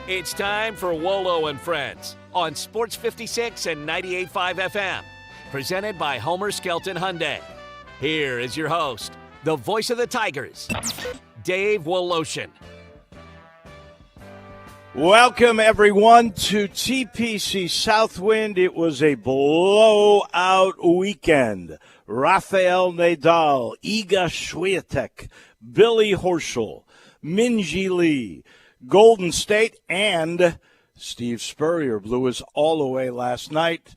It's time for Wolo and Friends on Sports 56 and 98.5 FM. Presented by Homer Skelton Hyundai. Here is your host, the voice of the Tigers, Dave Woloshin. Welcome, everyone, to TPC Southwind. It was a blowout weekend. Rafael Nadal, Iga Swiatek, Billy Horschel, Minjee Lee, Golden State, and Steve Spurrier blew us all away last night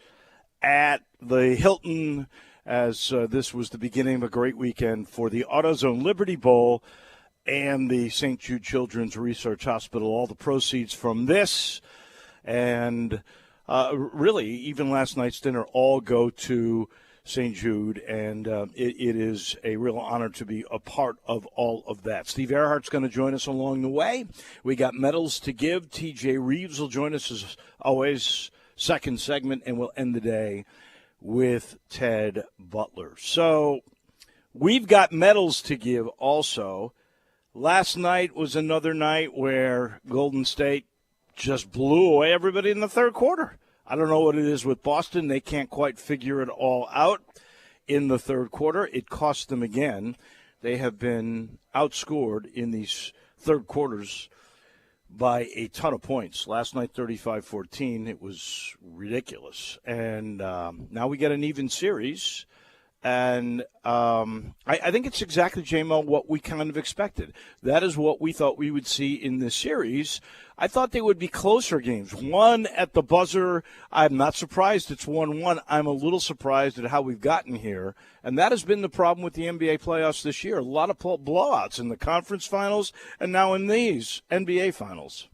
at the Hilton, as this was the beginning of a great weekend for the AutoZone Liberty Bowl and the St. Jude Children's Research Hospital. All the proceeds from this and really even last night's dinner all go to St. Jude, and it is a real honor to be a part of all of that. Steve Earhart's going to join us along the way. We got medals to give. TJ Reeves will join us as always, second segment, and we'll end the day with Ted Butler. So we've got medals to give also. Last night was another night where Golden State just blew away everybody in the third quarter. I don't know what it is with Boston. They can't quite figure it all out in the third quarter. It cost them again. They have been outscored in these third quarters by a ton of points. Last night, 35-14. It was ridiculous. And now we get an even series. And I think it's exactly, J-Mo, what we kind of expected. That is what we thought we would see in this series. I thought they would be closer games. One at the buzzer, I'm not surprised it's 1-1. I'm a little surprised at how we've gotten here. And that has been the problem with the NBA playoffs this year. A lot of blowouts in the conference finals and now in these NBA finals.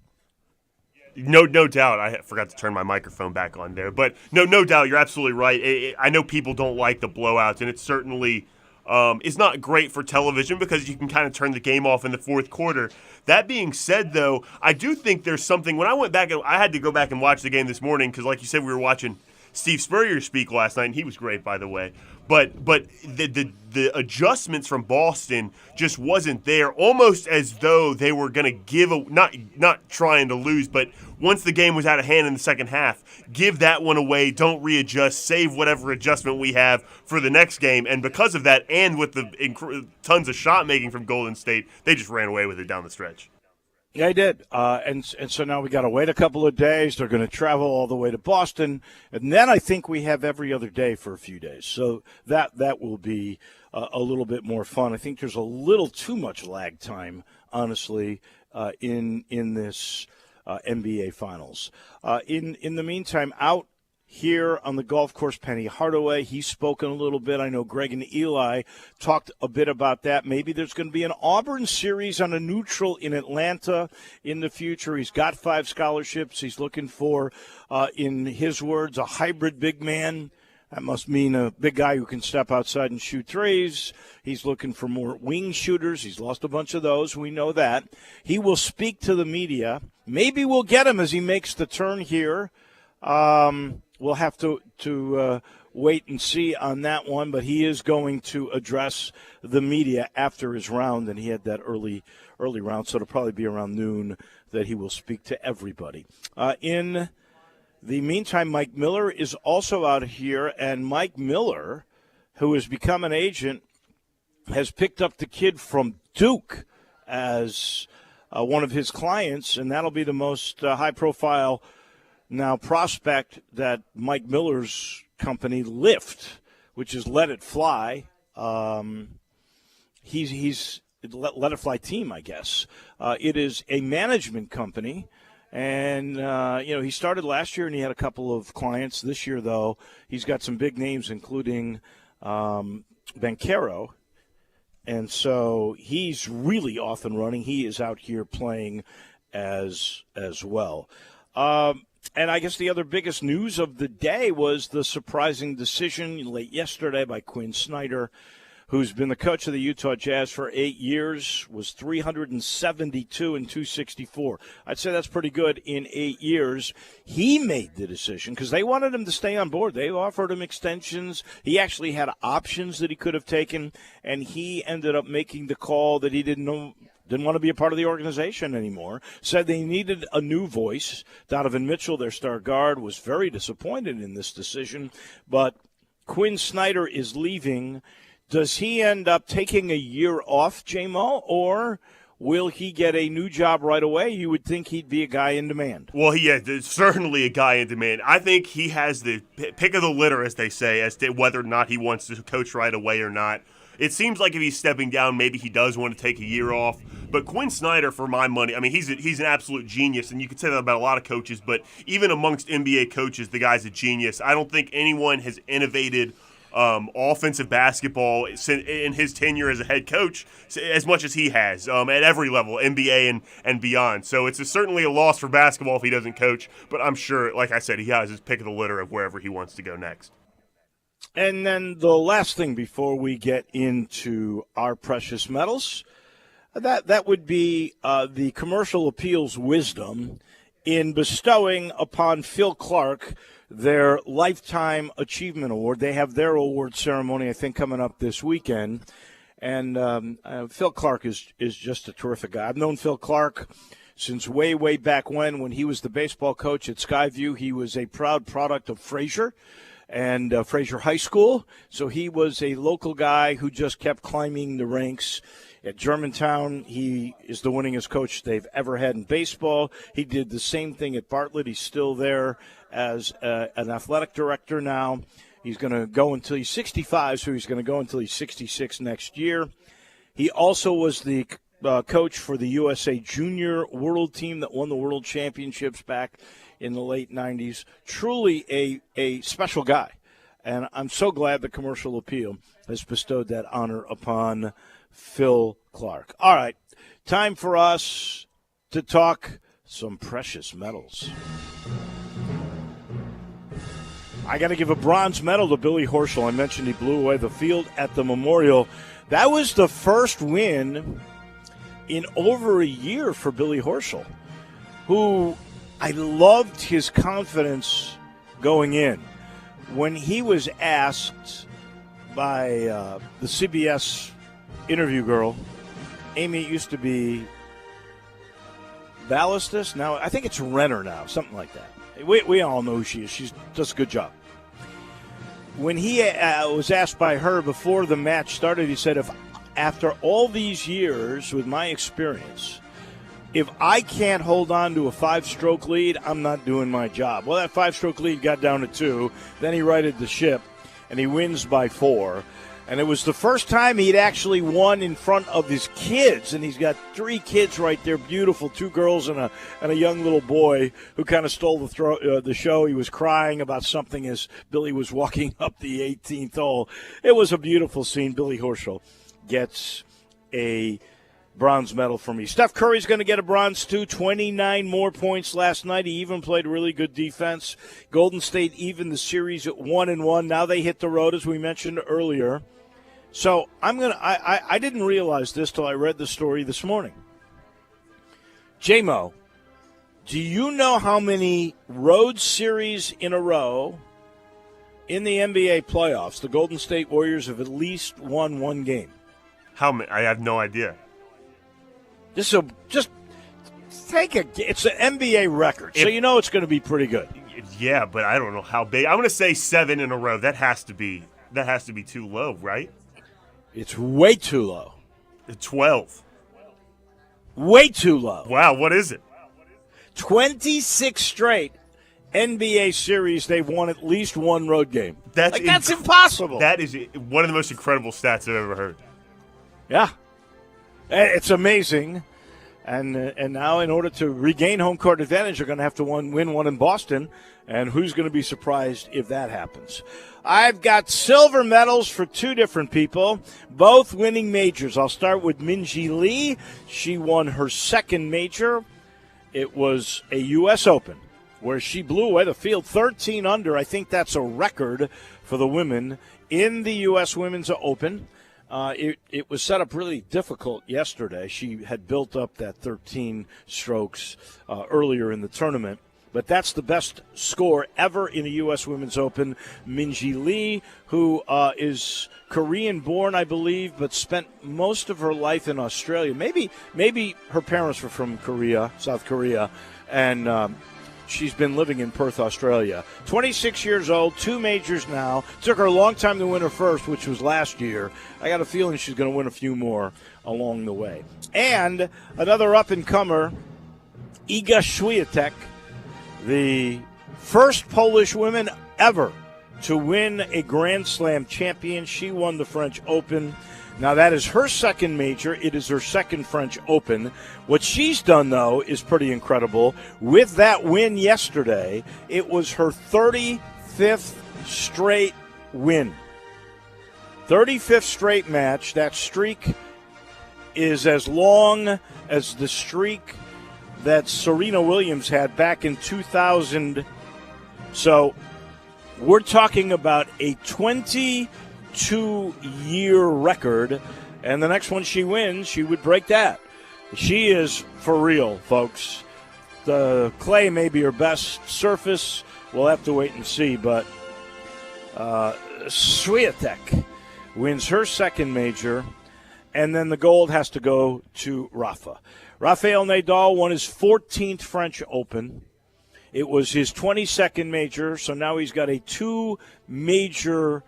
No doubt. I forgot to turn my microphone back on there. But no doubt, you're absolutely right. I know people don't like the blowouts, and it certainly is not great for television because you can kind of turn the game off in the fourth quarter. That being said, though, I do think there's something. When I went back, I had to go back and watch the game this morning because, like you said, we were watching Steve Spurrier speak last night, and he was great, by the way. But the adjustments from Boston just wasn't there, almost as though they were going to give not trying to lose, but once the game was out of hand in the second half, give that one away, don't readjust, save whatever adjustment we have for the next game. And because of that, and with the tons of shot making from Golden State, they just ran away with it down the stretch. Yeah, I did. And so now we got to wait a couple of days. They're going to travel all the way to Boston. And then I think we have every other day for a few days. So that will be a little bit more fun. I think there's a little too much lag time, honestly, in this NBA Finals. In the meantime, out here on the golf course, Penny Hardaway, he's spoken a little bit. I know Greg and Eli talked a bit about that. Maybe there's going to be an Auburn series on a neutral in Atlanta in the future. He's got 5 scholarships. He's looking for, in his words, a hybrid big man. That must mean a big guy who can step outside and shoot threes. He's looking for more wing shooters. He's lost a bunch of those. We know that. He will speak to the media. Maybe we'll get him as he makes the turn here. We'll have to wait and see on that one, but he is going to address the media after his round, and he had that early round, so it'll probably be around noon that he will speak to everybody. In the meantime, Mike Miller is also out here, and Mike Miller, who has become an agent, has picked up the kid from Duke as one of his clients, and that'll be the most high-profile now prospect that Mike Miller's company Lyft, which is Let It Fly. He's Let It Fly team, I guess. It is a management company, and he started last year and he had a couple of clients. This year, though, he's got some big names, including Banchero, and so he's really off and running. He is out here playing as well. And I guess the other biggest news of the day was the surprising decision late yesterday by Quinn Snyder, who's been the coach of the Utah Jazz for 8 years, was 372 and 264. I'd say that's pretty good in 8 years. He made the decision because they wanted him to stay on board. They offered him extensions. He actually had options that he could have taken, and he ended up making the call that he didn't know Didn't want to be a part of the organization anymore. Said they needed a new voice. Donovan Mitchell, their star guard, was very disappointed in this decision. But Quinn Snyder is leaving. Does he end up taking a year off, J-Mo, or will he get a new job right away? You would think he'd be a guy in demand. Well, there's certainly a guy in demand. I think he has the pick of the litter, as they say, as to whether or not he wants to coach right away or not. It seems like if he's stepping down, maybe he does want to take a year off. But Quinn Snyder, for my money, I mean, he's an absolute genius, and you could say that about a lot of coaches, but even amongst NBA coaches, the guy's a genius. I don't think anyone has innovated offensive basketball in his tenure as a head coach as much as he has at every level, NBA and beyond. So it's certainly a loss for basketball if he doesn't coach, but I'm sure, like I said, he has his pick of the litter of wherever he wants to go next. And then the last thing before we get into our precious metals, that would be the commercial appeals wisdom in bestowing upon Phil Clark their Lifetime Achievement Award. They have their award ceremony, I think, coming up this weekend. And Phil Clark is just a terrific guy. I've known Phil Clark since way, way back when he was the baseball coach at Skyview. He was a proud product of Fraser and Fraser High School. So he was a local guy who just kept climbing the ranks. At Germantown, he is the winningest coach they've ever had in baseball. He did the same thing at Bartlett. He's still there as an athletic director now. He's going to go until he's 65, so he's going to go until he's 66 next year. He also was the coach for the USA Junior World Team that won the World Championships back in the late 90s. Truly a special guy. And I'm so glad the Commercial Appeal has bestowed that honor upon Phil Clark. All right, time for us to talk some precious metals. I got to give a bronze medal to Billy Horschel. I mentioned he blew away the field at the Memorial. That was the first win in over a year for Billy Horschel, who I loved his confidence going in. When he was asked by the CBS interview girl, Amy, it used to be Ballastus. Now, I think it's Renner now, something like that. We all know who she is. She does a good job. When he was asked by her before the match started, he said, if after all these years with my experience, if I can't hold on to a 5-stroke lead, I'm not doing my job. Well, that 5-stroke lead got down to 2. Then he righted the ship, and he wins by 4. And it was the first time he'd actually won in front of his kids. And he's got 3 kids right there, beautiful, 2 girls and a young little boy who kind of stole the show. He was crying about something as Billy was walking up the 18th hole. It was a beautiful scene. Billy Horschel gets a bronze medal for me. Steph Curry's going to get a bronze, too. 29 more points last night. He even played really good defense. Golden State even the series at 1-1. Now they hit the road, as we mentioned earlier. So I didn't realize this till I read the story this morning. J-Mo, do you know how many road series in a row in the NBA playoffs the Golden State Warriors have at least won one game? How many? I have no idea. Just take it's an NBA record, so you know it's going to be pretty good. Yeah, but I don't know how big. I'm going to say 7 in a row. That has to be too low, right? It's way too low. 12. Way too low. Wow, what is it? 26 straight NBA series they've won at least one road game. That's impossible. That is one of the most incredible stats I've ever heard. Yeah. It's amazing. And now in order to regain home court advantage, they're going to have to win one in Boston. And who's going to be surprised if that happens? I've got silver medals for 2 different people, both winning majors. I'll start with Minjee Lee. She won her 2nd major. It was a U.S. Open where she blew away the field 13 under. I think that's a record for the women in the U.S. Women's Open. It was set up really difficult yesterday. She had built up that 13 strokes earlier in the tournament. But that's the best score ever in the U.S. Women's Open. Minji Lee, who is Korean-born, I believe, but spent most of her life in Australia. Maybe her parents were from Korea, South Korea, and she's been living in Perth, Australia. 26 years old, 2 majors now. Took her a long time to win her first, which was last year. I got a feeling she's going to win a few more along the way. And another up-and-comer, Iga Swiatek, the first Polish woman ever to win a Grand Slam champion. She won the French Open. Now, that is her second major. It is her second French Open. What she's done, though, is pretty incredible. With that win yesterday, it was her 35th straight win. 35th straight match. That streak is as long as the streak that Serena Williams had back in 2000. So we're talking about a 22-year record, and the next one she wins, she would break that. She is for real, folks. The clay may be her best surface. We'll have to wait and see, but Swiatek wins her second major, and then the gold has to go to Rafa. Rafael Nadal won his 14th French Open. It was his 22nd major, so now he's got a 2-major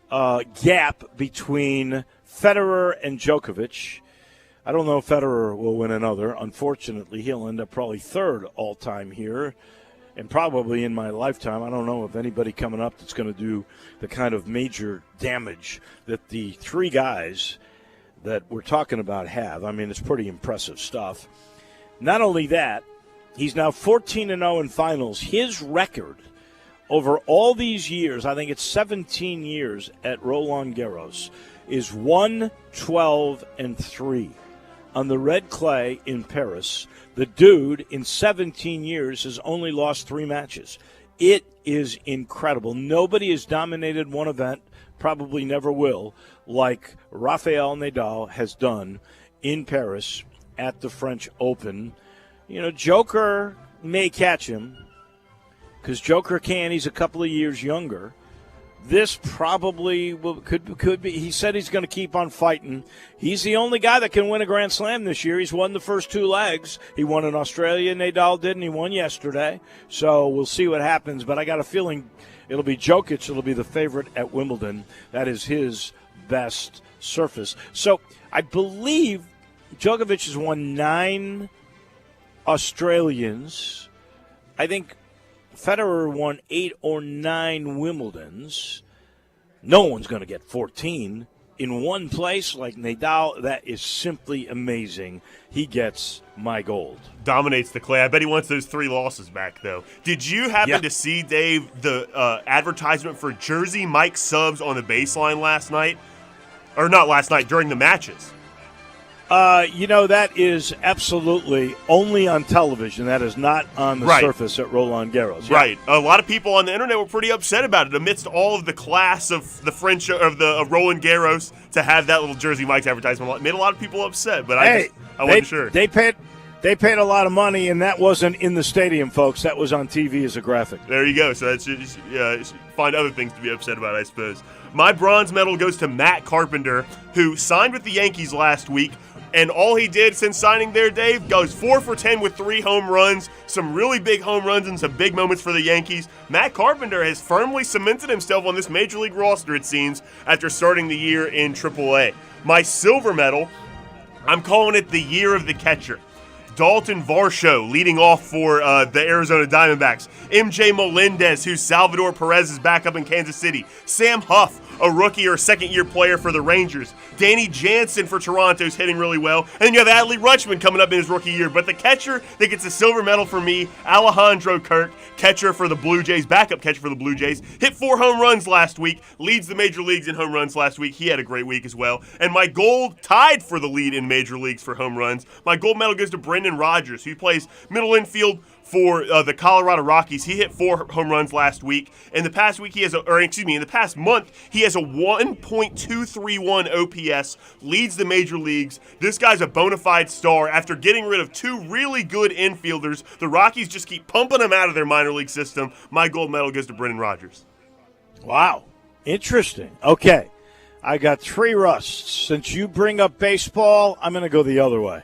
gap between Federer and Djokovic. I don't know if Federer will win another. Unfortunately, he'll end up probably third all-time here, and probably in my lifetime. I don't know of anybody coming up that's going to do the kind of major damage that the 3 guys that we're talking about have. I mean, it's pretty impressive stuff. Not only that, he's now 14-0 in finals. His record over all these years, I think it's 17 years at Roland Garros, is 1-12-3 on the red clay in Paris. The dude in 17 years has only lost 3 matches. It is incredible. Nobody has dominated one event, probably never will, like Rafael Nadal has done in Paris at the French Open. You know, Joker may catch him because Joker can. He's a couple of years younger. This probably could be. He said he's going to keep on fighting. He's the only guy that can win a Grand Slam this year. He's won the first 2 legs. He won in Australia, Nadal did, and he won yesterday. So we'll see what happens. But I got a feeling it'll be Djokic. It'll be the favorite at Wimbledon. That is his best surface. So I believe Djokovic has won 9 Australians. I think Federer won 8 or 9 Wimbledons. No one's going to get 14 in one place like Nadal. That is simply amazing. He gets my gold. Dominates the clay. I bet he wants those 3 losses back, though. Did you happen to see, Dave, the advertisement for Jersey Mike subs on the baseline last night? Or not last night, during the matches? You know, that is absolutely only on television. That is not on the surface at Roland Garros. Yeah. Right. A lot of people on the internet were pretty upset about it. Amidst all of the class of the French of Roland Garros, to have that little Jersey Mike's advertisement made a lot of people upset. But I wasn't sure. They paid a lot of money, and that wasn't in the stadium, folks. That was on TV as a graphic. There you go. So that's find other things to be upset about, I suppose. My bronze medal goes to Matt Carpenter, who signed with the Yankees last week. And all he did since signing there, Dave, goes 4 for 10 with 3 home runs, some really big home runs and some big moments for the Yankees. Matt Carpenter has firmly cemented himself on this Major League roster, it seems, after starting the year in AAA. My silver medal, I'm calling it the year of the catcher. Dalton Varsho leading off for the Arizona Diamondbacks. MJ Melendez, who's Salvador Perez's backup in Kansas City. Sam Huff, a rookie or second-year player for the Rangers. Danny Jansen for Toronto's hitting really well. And then you have Adley Rutschman coming up in his rookie year. But the catcher that gets a silver medal for me, Alejandro Kirk, catcher for the Blue Jays, backup catcher for the Blue Jays. Hit 4 home runs last week, leads the major leagues in home runs last week. He had a great week as well. And my gold, tied for the lead in major leagues for home runs, my gold medal goes to Brendan Rodgers, who plays middle infield for the Colorado Rockies. He hit 4 home runs last week. In the past week, in the past month, he has a 1.231 OPS, leads the major leagues. This guy's a bona fide star. After getting rid of 2 really good infielders, the Rockies just keep pumping him out of their minor league system. My gold medal goes to Brendan Rodgers. Wow. Interesting. Okay. I got 3 Rusts. Since you bring up baseball, I'm going to go the other way.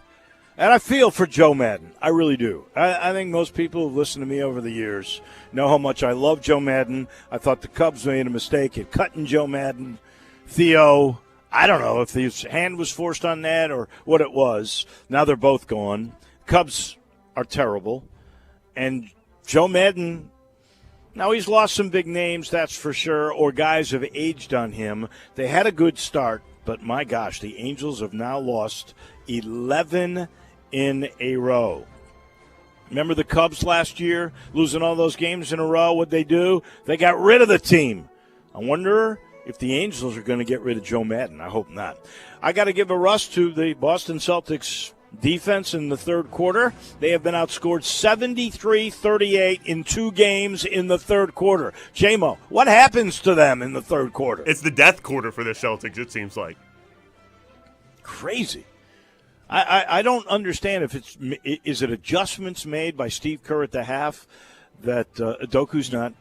And I feel for Joe Madden. I really do. I think most people who've listened to me over the years know how much I love Joe Madden. I thought the Cubs made a mistake at cutting Joe Madden. Theo, I don't know if his hand was forced on that or what it was. Now they're both gone. Cubs are terrible. And Joe Madden, now he's lost some big names, that's for sure, or guys have aged on him. They had a good start, but my gosh, the Angels have now lost 11 in a row. Remember the Cubs last year, losing all those games in a row? What'd they do? They got rid of the team. I wonder if the Angels are going to get rid of Joe Madden. I hope not. I got to give a rust to the Boston Celtics defense in the third quarter. They have been outscored 73-38 in 2 games in the third quarter. J-Mo, what happens to them in the third quarter? It's the death quarter for the Celtics, it seems like. Crazy. I don't understand if is it adjustments made by Steve Kerr at the half that Doku's not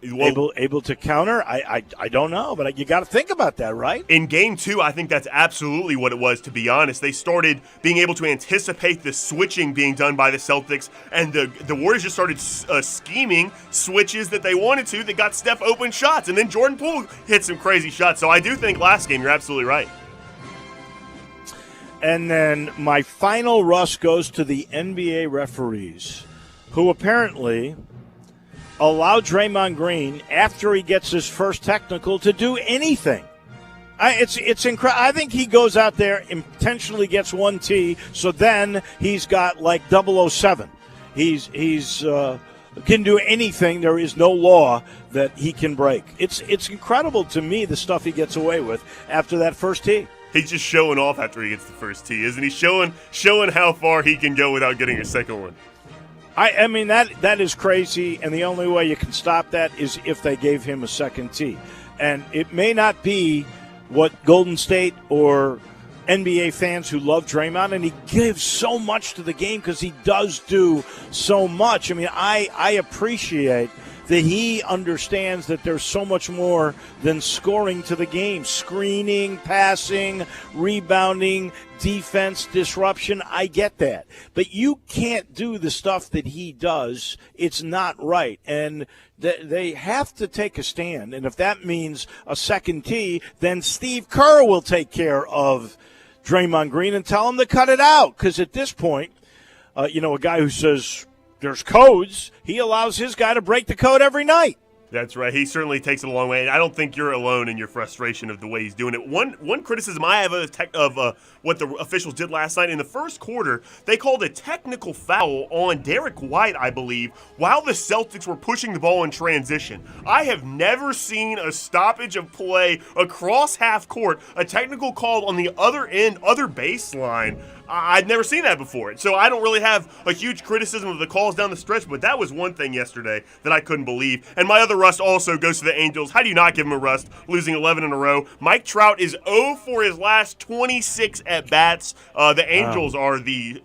able to counter. I don't know, but you got to think about that, right? In Game 2, I think that's absolutely what it was, to be honest. They started being able to anticipate the switching being done by the Celtics, and the Warriors just started scheming switches that they wanted to that got Steph open shots, and then Jordan Poole hit some crazy shots. So I do think last game, you're absolutely right. And then my final rust goes to the NBA referees, who apparently allow Draymond Green, after he gets his first technical, to do anything. It's incredible. I think he goes out there, intentionally gets 1 T, so then he's got like 007. He's can do anything. There is no law that he can break. It's incredible to me, the stuff he gets away with after that first tee. He's just showing off after he gets the first tee, isn't he? Showing how far he can go without getting a second one. I mean, that is crazy, and the only way you can stop that is if they gave him a second tee. And it may not be what Golden State or NBA fans who love Draymond, and he gives so much to the game because he does do so much. I mean, I appreciate that he understands that there's so much more than scoring to the game. Screening, passing, rebounding, defense, disruption. I get that. But you can't do the stuff that he does. It's not right. And they have to take a stand. And if that means a second tee, then Steve Kerr will take care of Draymond Green and tell him to cut it out. Because at this point, a guy who says there's codes, he allows his guy to break the code every night. That's right. He certainly takes it a long way, and I don't think you're alone in your frustration of the way he's doing it. One criticism I have of what the officials did last night in the first quarter, they called a technical foul on Derek White, I believe, while the Celtics were pushing the ball in transition. I have never seen a stoppage of play across half court, a technical called on the other end, other baseline. I'd never seen that before. So I don't really have a huge criticism of the calls down the stretch, but that was one thing yesterday that I couldn't believe. And my other rust also goes to the Angels. How do you not give them a rust, losing 11 in a row? Mike Trout is 0 for his last 26 at-bats. The Angels are the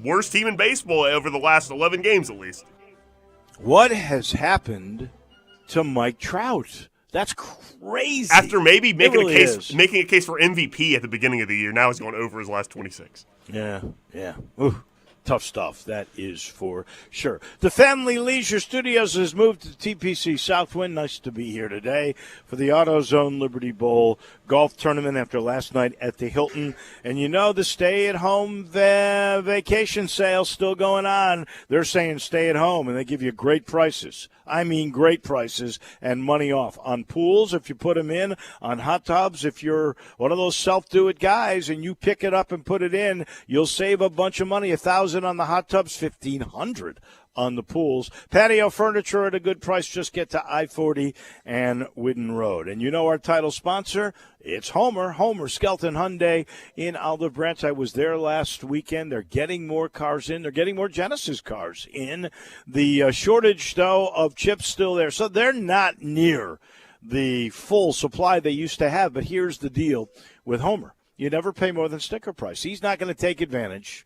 worst team in baseball over the last 11 games at least. What has happened to Mike Trout? That's crazy. After maybe making really a case for MVP at the beginning of the year, now he's going over his last 26. Yeah. Ooh, tough stuff, that is for sure. The Family Leisure Studios has moved to TPC Southwind. Nice to be here today for the AutoZone Liberty Bowl golf tournament after last night at the Hilton. And the stay-at-home vacation sale still going on. They're saying stay at home, and they give you great prices. I mean great prices and money off on pools if you put them in, on hot tubs. If you're one of those self-do-it guys and you pick it up and put it in, you'll save a bunch of money. $1,000 on the hot tubs, $1,500 on the pools. Patio furniture at a good price. Just get to I-40 and Whidden Road. And you know our title sponsor? It's Homer Skelton Hyundai in Olive Branch. I was there last weekend. They're getting more cars in. They're getting more Genesis cars in. The shortage, though, of chips still there. So they're not near the full supply they used to have. But here's the deal with Homer. You never pay more than sticker price. He's not going to take advantage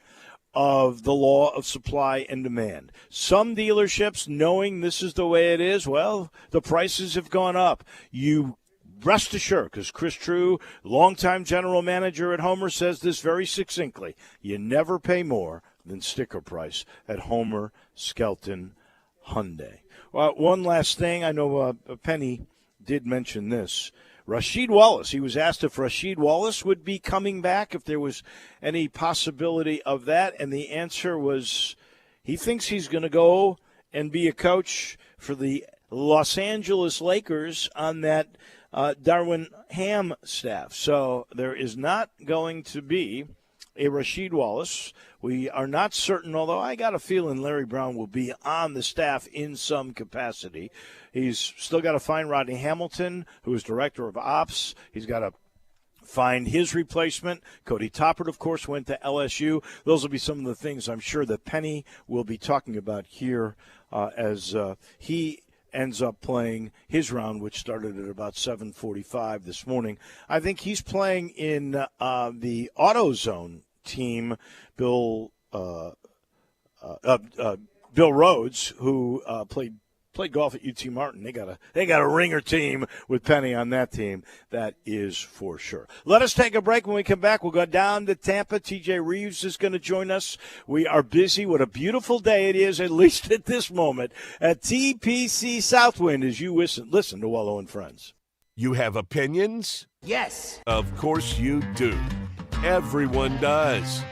of the law of supply and demand. Some dealerships, knowing this is the way it is, well, the prices have gone up. You rest assured, because Chris True, longtime general manager at Homer, says this very succinctly. You never pay more than sticker price at Homer Skelton Hyundai. Well, one last thing. I know Penny did mention this. Rasheed Wallace, he was asked if Rasheed Wallace would be coming back, if there was any possibility of that, and the answer was he thinks he's going to go and be a coach for the Los Angeles Lakers on that Darwin Ham staff. So there is not going to be a Rasheed Wallace. We are not certain, although I got a feeling Larry Brown will be on the staff in some capacity. He's still got to find Rodney Hamilton, who is director of ops. He's got to find his replacement. Cody Toppert, of course, went to LSU. Those will be some of the things I'm sure that Penny will be talking about here as he ends up playing his round, which started at about 7:45 this morning. I think he's playing in the AutoZone team, Bill Rhodes, who played golf at UT Martin. They got a ringer team with Penny on that team. That is for sure. Let us take a break. When we come back, we'll go down to Tampa. TJ Reeves is going to join us. We are busy. What a beautiful day it is, at least at this moment, at TPC Southwind as you listen to Wolo and Friends. You have opinions? Yes. Of course you do. Everyone does.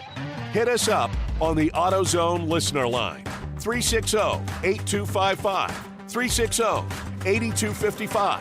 Hit us up on the AutoZone listener line, 360-8255, 360-8255.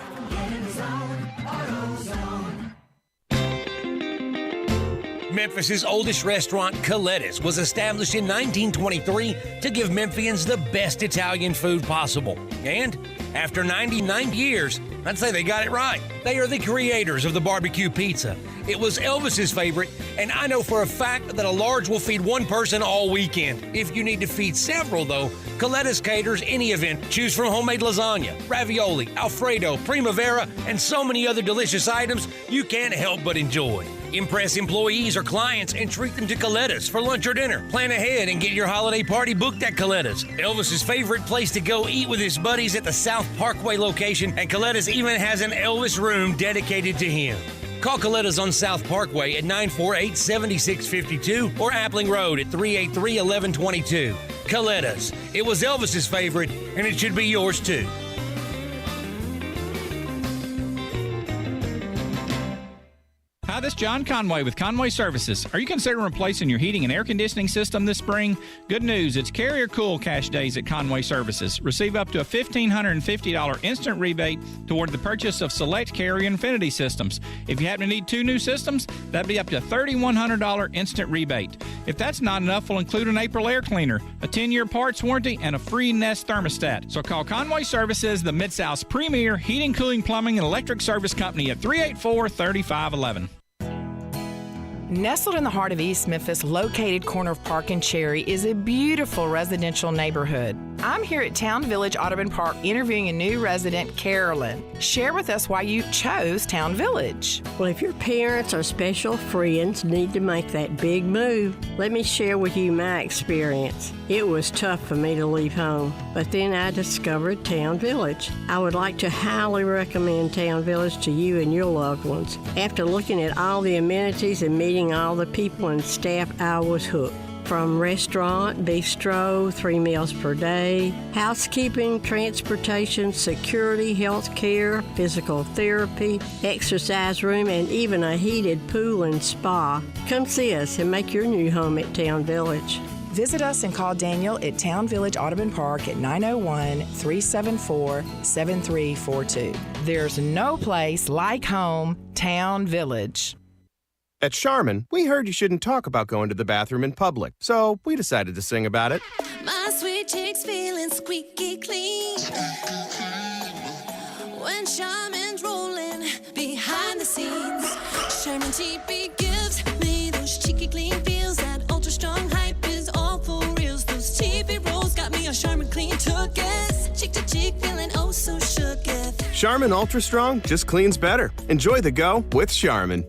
Memphis's oldest restaurant, Colette's, was established in 1923 to give Memphians the best Italian food possible. And after 99 years, I'd say they got it right. They are the creators of the barbecue pizza. It was Elvis's favorite, and I know for a fact that a large will feed one person all weekend. If you need to feed several, though, Colette's caters any event. Choose from homemade lasagna, ravioli, Alfredo, primavera, and so many other delicious items you can't help but enjoy. Impress employees or clients and treat them to Colette's for lunch or dinner. Plan ahead and get your holiday party booked at Colette's. Elvis's favorite place to go eat with his buddies at the South Parkway location, and Colette's even has an Elvis room dedicated to him. Call Colette's on South Parkway at 948-7652 or Appling Road at 383-1122. Colette's. It was Elvis's favorite, and it should be yours too. Hi, this is John Conway with Conway Services. Are you considering replacing your heating and air conditioning system this spring? Good news, it's Carrier Cool Cash Days at Conway Services. Receive up to a $1,550 instant rebate toward the purchase of select Carrier Infinity systems. If you happen to need 2 new systems, that'd be up to a $3,100 instant rebate. If that's not enough, we'll include an April air cleaner, a 10-year parts warranty, and a free Nest thermostat. So call Conway Services, the Mid-South's premier heating, cooling, plumbing, and electric service company at 384-3511. Nestled in the heart of East Memphis, located corner of Park and Cherry, is a beautiful residential neighborhood. I'm here at Town Village Audubon Park interviewing a new resident, Carolyn. Share with us why you chose Town Village. Well, if your parents or special friends need to make that big move, let me share with you my experience. It was tough for me to leave home, but then I discovered Town Village. I would like to highly recommend Town Village to you and your loved ones. After looking at all the amenities and meeting all the people and staff, I was hooked. From restaurant, bistro, 3 meals per day, housekeeping, transportation, security, health care, physical therapy, exercise room, and even a heated pool and spa. Come see us and make your new home at Town Village. Visit us and call Daniel at Town Village Audubon Park at 901-374-7342. There's no place like home, Town Village. At Charmin, we heard you shouldn't talk about going to the bathroom in public, so we decided to sing about it. My sweet cheeks feel TP gives me those cheeky clean feels. That ultra strong hype is all for reals. Those TP rolls got me a Charmin clean tooketh. Cheek to cheek, feeling oh so shooketh. Charmin Ultra Strong just cleans better. Enjoy the go with Charmin.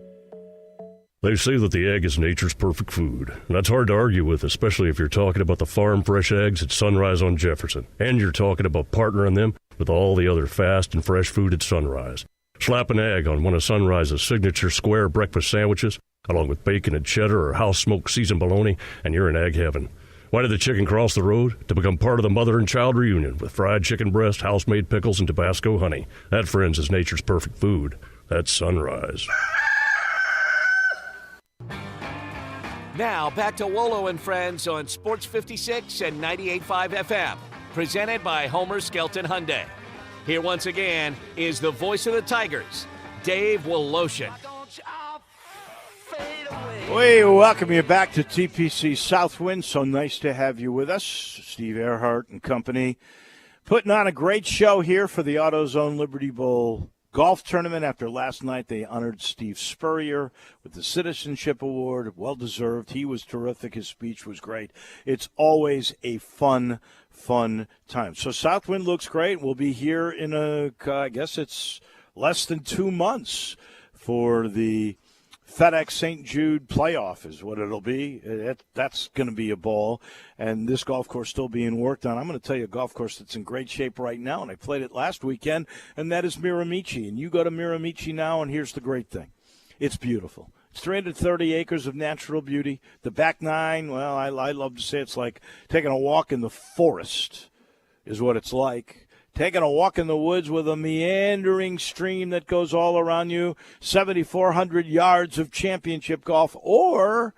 They say that the egg is nature's perfect food. And that's hard to argue with, especially if you're talking about the farm fresh eggs at Sunrise on Jefferson. And you're talking about partnering them with all the other fast and fresh food at Sunrise. Slap an egg on one of Sunrise's signature square breakfast sandwiches, along with bacon and cheddar or house-smoked seasoned bologna, and you're in egg heaven. Why did the chicken cross the road? To become part of the mother and child reunion with fried chicken breast, house-made pickles, and Tabasco honey. That, friends, is nature's perfect food. That's Sunrise. Now back to Wolo and Friends on Sports 56 and 98.5 FM. Presented by Homer Skelton Hyundai. Here once again is the voice of the Tigers, Dave Woloshin. We welcome you back to TPC Southwind. So nice to have you with us. Steve Earhart and company putting on a great show here for the AutoZone Liberty Bowl golf tournament. After last night, they honored Steve Spurrier with the Citizenship Award. Well-deserved. He was terrific. His speech was great. It's always a fun time. So Southwind looks great. We'll be here in I guess it's less than 2 months for the FedEx St. Jude playoff is what it'll be. That's going to be a ball. And this golf course still being worked on. I'm going to tell you a golf course that's in great shape right now, and I played it last weekend, and that is Miramichi. And you go to Miramichi now, and here's the great thing. It's beautiful. It's 330 acres of natural beauty. The back nine, well, I love to say it's like taking a walk in the forest is what it's like. Taking a walk in the woods with a meandering stream that goes all around you, 7,400 yards of championship golf, or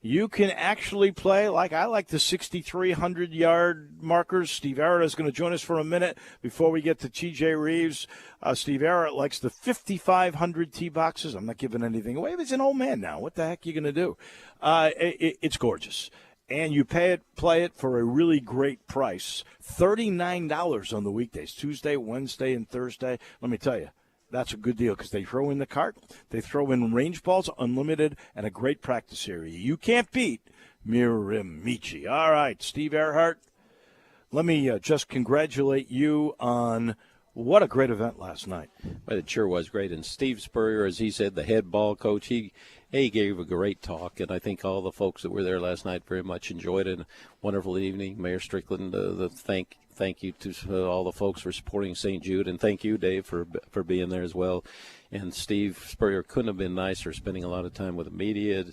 you can actually play like I like the 6,300-yard markers. Steve Arrett is going to join us for a minute before we get to T.J. Reeves. Steve Arrett likes the 5,500 tee boxes. I'm not giving anything away. He's an old man now. What the heck are you going to do? It's gorgeous. And you play it for a really great price, $39 on the weekdays, Tuesday, Wednesday, and Thursday. Let me tell you, that's a good deal because they throw in the cart, they throw in range balls, unlimited, and a great practice area. You can't beat Miramichi. All right, Steve Earhart, let me just congratulate you on what a great event last night. Well, it sure was great. And Steve Spurrier, as he said, the head ball coach, he gave a great talk, and I think all the folks that were there last night very much enjoyed it. A wonderful evening. Mayor Strickland, thank you to all the folks for supporting St. Jude, and thank you, Dave, for being there as well. And Steve Spurrier couldn't have been nicer, spending a lot of time with the media,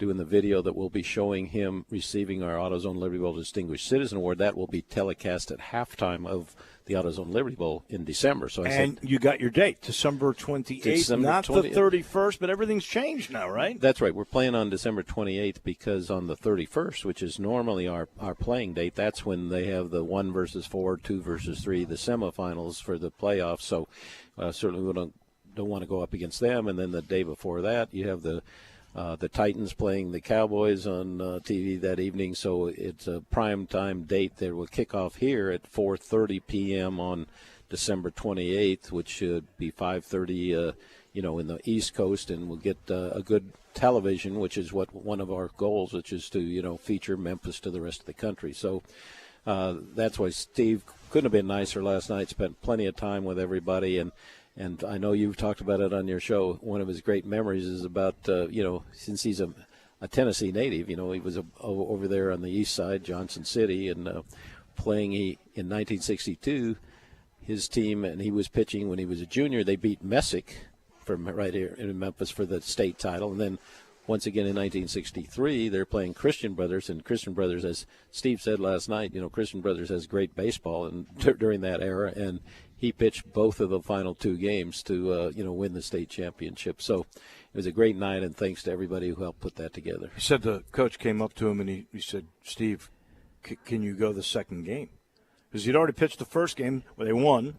doing the video that will be showing him receiving our AutoZone Liberty Bowl Distinguished Citizen Award. That will be telecast at halftime of the AutoZone Liberty Bowl in December. So you got your date, December 28th, not the 31st, but everything's changed now, right? That's right. We're playing on December 28th because on the 31st, which is normally our playing date, that's when they have the 1 versus 4, 2 versus 3, the semifinals for the playoffs. So certainly we don't want to go up against them. And then the day before that, you have the Titans playing the Cowboys on TV that evening, so it's a prime time date that will kick off here at 4:30 p.m. on December 28th, which should be 5:30, in the East Coast, and we'll get a good television, which is what one of our goals, which is to feature Memphis to the rest of the country. So that's why Steve couldn't have been nicer last night. Spent plenty of time with everybody, and I know you've talked about it on your show. One of his great memories is about, since he's a Tennessee native, he was over there on the east side, Johnson City, and playing in 1962, his team, and he was pitching when he was a junior. They beat Messick from right here in Memphis for the state title. And then once again in 1963, they're playing Christian Brothers, and Christian Brothers, as Steve said last night, Christian Brothers has great baseball and during that era, and he pitched both of the final 2 games to, win the state championship. So it was a great night, and thanks to everybody who helped put that together. He said the coach came up to him and he said, Steve, can you go the second game? Because he'd already pitched the first game where they won.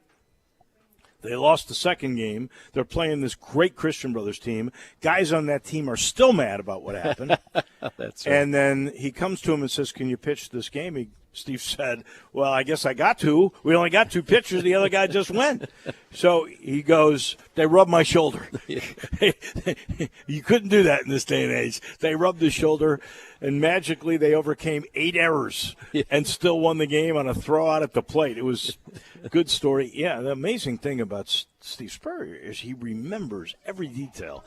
They lost the second game. They're playing this great Christian Brothers team. Guys on that team are still mad about what happened. That's right. And then he comes to him and says, can you pitch this game? He Steve said, well, I guess I got to. We only got 2 pitchers. The other guy just went. So he goes, they rubbed my shoulder. You couldn't do that in this day and age. They rubbed his shoulder, and magically they overcame 8 errors and still won the game on a throw out at the plate. It was a good story. Yeah, the amazing thing about Steve Spurrier is he remembers every detail.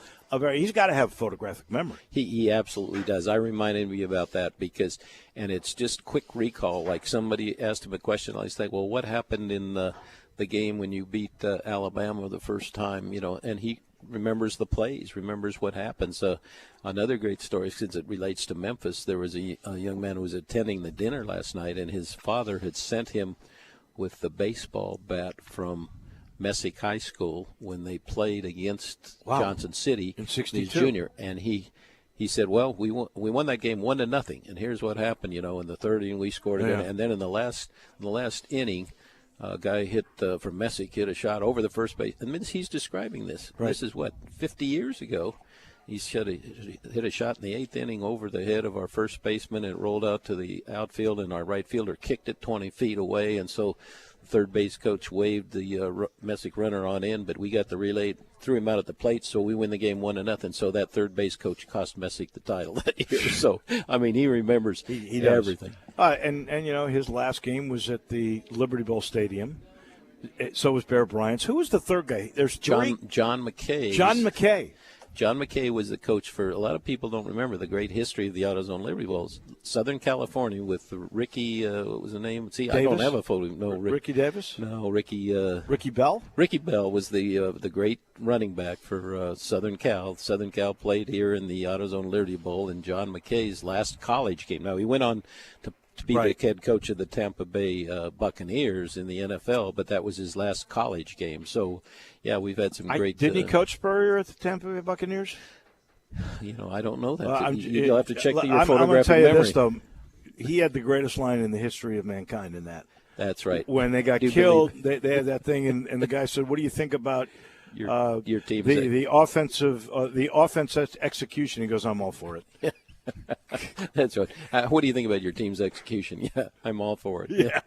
He's got to have photographic memory. He absolutely does. I reminded me about that because, and it's just quick recall. Like somebody asked him a question, I think, well, what happened in the game when you beat Alabama the first time? And he remembers the plays, remembers what happens. Another great story, since it relates to Memphis, there was a young man who was attending the dinner last night, and his father had sent him with the baseball bat from Messick High School when they played against Johnson City in '62 junior, and he said, well, we won that game 1-0, and here's what happened, in the third inning we scored again, and then in the last inning, a guy hit from Messick hit a shot over the first base, and he's describing this. Right. This is 50 years ago. He hit a shot in the 8th inning over the head of our first baseman. It rolled out to the outfield, and our right fielder kicked it 20 feet away, and so third base coach waved the Messick runner on in, but we got the relay, threw him out at the plate, so we win the game 1-0. So that third base coach cost Messick the title that year. So, he remembers he everything. And his last game was at the Liberty Bowl Stadium. So was Bear Bryant's. Who was the third guy? There's John McKay. John McKay. John McKay was the coach for, a lot of people don't remember the great history of the AutoZone Liberty Bowls. Southern California with Ricky, what was the name? See, Davis? I don't have a photo. No, Ricky Davis? No, Ricky. Ricky Bell? Ricky Bell was the great running back for Southern Cal. Southern Cal played here in the AutoZone Liberty Bowl in John McKay's last college game. Now, he went on to be the head coach of the Tampa Bay Buccaneers in the NFL, but that was his last college game. So, yeah, we've had some great. Didn't he coach Spurrier at the Tampa Bay Buccaneers? I don't know that. You'll have to check your I'm photographic going to tell you memory. this, though. He had the greatest line in the history of mankind in that. That's right. When they got killed, they had that thing, and the guy said, "What do you think about your team? The offensive execution?" He goes, "I'm all for it." That's right. What do you think about your team's execution? Yeah, I'm all for it. Yeah,